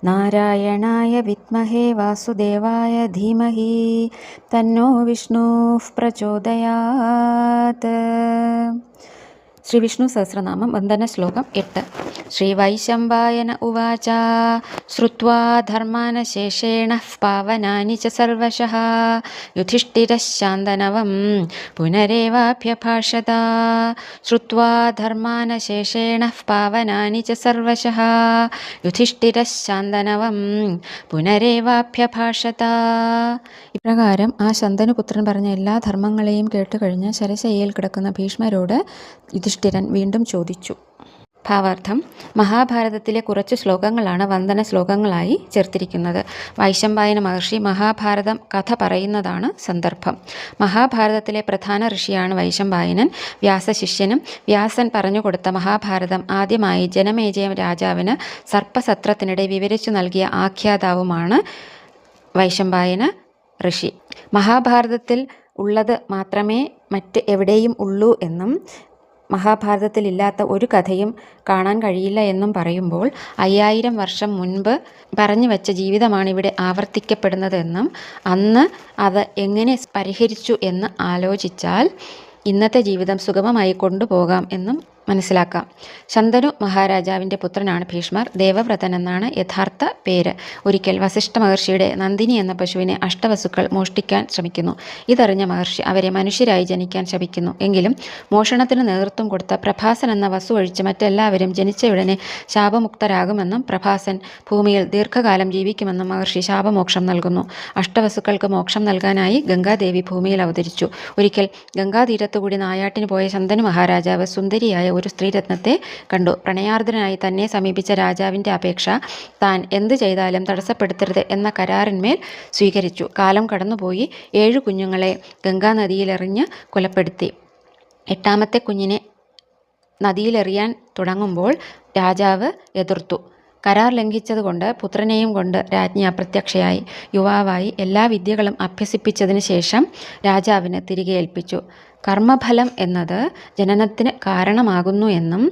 നാരായണായ വിദ്മഹേ വാസുദേവായ ധീമഹി തന്നോ വിഷ്ണുഃ പ്രചോദയാത്. ശ്രീ വിഷ്ണു സഹസ്രനാമം വന്ദന ശ്ലോകം 8. ശ്രീവൈശമ്പായന ഉവാച ശ്രുത്വാ ധർമാനശേഷേണ പാവനാനി ച സർവശഃ യുധിഷ്ഠിരഃ ശാന്തനവം പുനരേവാഭ്യഭാഷത. ശ്രുത്വാ ധർമാനശേഷേണ പാവനാനി ച സർവശഃ യുധിഷ്ഠിരഃ ശാന്തനവം പുനരേവാഭ്യഭാഷത. ഇപ്രകാരം ആ ശന്തനുപുത്രൻ പറഞ്ഞ എല്ലാ ധർമ്മങ്ങളെയും കേട്ടുകഴിഞ്ഞ് ശരശയ്യയിൽ കിടക്കുന്ന ഭീഷ്മരോട് യുധിഷ്ഠിരൻ വീണ്ടും ചോദിച്ചു. ഭാവാർത്ഥം: മഹാഭാരതത്തിലെ കുറച്ച് ശ്ലോകങ്ങളാണ് വന്ദന ശ്ലോകങ്ങളായി ചേർത്തിരിക്കുന്നത്. വൈശമ്പായന മഹർഷി മഹാഭാരതം കഥ പറയുന്നതാണ് സന്ദർഭം. മഹാഭാരതത്തിലെ പ്രധാന ഋഷിയാണ് വൈശമ്പായനൻ. വ്യാസശിഷ്യനും വ്യാസൻ പറഞ്ഞുകൊടുത്ത മഹാഭാരതം ആദ്യമായി ജനമേജയ രാജാവിന് സർപ്പസത്രത്തിനിടെ വിവരിച്ചു നൽകിയ ആഖ്യാതാവുമാണ് വൈശമ്പായന ഋഷി. മഹാഭാരതത്തിൽ ഉള്ളത് മാത്രമേ മറ്റ് എവിടെയും ഉള്ളൂ എന്നും മഹാഭാരതത്തിലില്ലാത്ത ഒരു കഥയും കാണാൻ കഴിയില്ല എന്നും പറയുമ്പോൾ 5000 വർഷം മുൻപ് പറഞ്ഞു വച്ച ജീവിതമാണ് ഇവിടെ ആവർത്തിക്കപ്പെടുന്നതെന്നും അന്ന് അത് എങ്ങനെ പരിഹരിച്ചു എന്ന് ആലോചിച്ചാൽ ഇന്നത്തെ ജീവിതം സുഗമമായി കൊണ്ടുപോകാം എന്നും മനസ്സിലാക്കാം. ശന്തനു മഹാരാജാവിൻ്റെ പുത്രനാണ് ഭീഷ്മർ. ദേവവ്രതൻ എന്നാണ് യഥാർത്ഥ പേര്. ഒരിക്കൽ വസിഷ്ഠ മഹർഷിയുടെ നന്ദിനി എന്ന പശുവിനെ അഷ്ടവസുക്കൾ മോഷ്ടിക്കാൻ ശ്രമിക്കുന്നു. ഇതറിഞ്ഞ മഹർഷി അവരെ മനുഷ്യരായി ജനിക്കാൻ ശപിക്കുന്നു. എങ്കിലും മോഷണത്തിന് നേതൃത്വം കൊടുത്ത പ്രഭാസൻ എന്ന വസു ഒഴിച്ച് മറ്റെല്ലാവരും ജനിച്ചയുടനെ ശാപമുക്തരാകുമെന്നും പ്രഭാസൻ ഭൂമിയിൽ ദീർഘകാലം ജീവിക്കുമെന്നും മഹർഷി ശാപമോക്ഷം നൽകുന്നു. അഷ്ടവസുക്കൾക്ക് മോക്ഷം നൽകാനായി ഗംഗാദേവി ഭൂമിയിൽ അവതരിച്ചു. ഒരിക്കൽ ഗംഗാതീരത്തുകൂടി നായാട്ടിന് പോയ ശന്തനു മഹാരാജാവ് സുന്ദരിയായ ഒരു സ്ത്രീരത്നത്തെ കണ്ടു. പ്രണയാർദ്രനായി തന്നെ സമീപിച്ച രാജാവിൻ്റെ അപേക്ഷ താൻ എന്ത് ചെയ്താലും തടസ്സപ്പെടുത്തരുത് എന്ന കരാറിന്മേൽ സ്വീകരിച്ചു. കാലം കടന്നുപോയി. 7 കുഞ്ഞുങ്ങളെ ഗംഗാനദിയിലെറിഞ്ഞ് കൊലപ്പെടുത്തി. 8ാമത്തെ കുഞ്ഞിനെ നദിയിലെറിയാൻ തുടങ്ങുമ്പോൾ രാജാവ് എതിർത്തു. കരാർ ലംഘിച്ചതുകൊണ്ട് പുത്രനെയും കൊണ്ട് രാജ്ഞി അപ്രത്യക്ഷയായി. യുവാവായി എല്ലാ വിദ്യകളും അഭ്യസിപ്പിച്ചതിന് ശേഷം രാജാവിന് തിരികെ ഏൽപ്പിച്ചു. കർമ്മഫലം എന്നത് ജനനത്തിന് കാരണമാകുന്നു എന്നും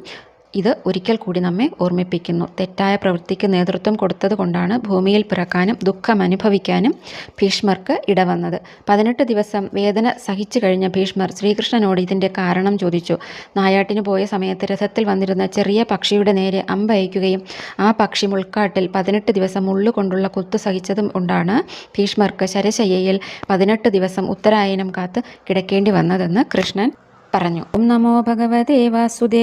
ഇത് ഒരിക്കൽ കൂടി നമ്മെ ഓർമ്മിപ്പിക്കുന്നു. തെറ്റായ പ്രവൃത്തിക്ക് നേതൃത്വം കൊടുത്തത് കൊണ്ടാണ് ഭൂമിയിൽ പിറക്കാനും ദുഃഖം അനുഭവിക്കാനും ഭീഷ്മർക്ക് ഇടവന്നത്. 18 ദിവസം വേദന സഹിച്ചു കഴിഞ്ഞ ഭീഷ്മർ ശ്രീകൃഷ്ണനോട് ഇതിൻ്റെ കാരണം ചോദിച്ചു. നായാട്ടിന് പോയ സമയത്ത് രഥത്തിൽ വന്നിരുന്ന ചെറിയ പക്ഷിയുടെ നേരെ അമ്പയക്കുകയും ആ പക്ഷി മുൾക്കാട്ടിൽ 18 ദിവസം മുള്ളുകൊണ്ടുള്ള കുത്തു സഹിച്ചതും കൊണ്ടാണ് ഭീഷ്മർക്ക് ശരശയ്യയിൽ 18 ദിവസം ഉത്തരായനം കാത്ത് കിടക്കേണ്ടി വന്നതെന്ന് കൃഷ്ണൻ പറഞ്ഞു. ഓം നമോ ഭഗവതേ വാസുദേവ.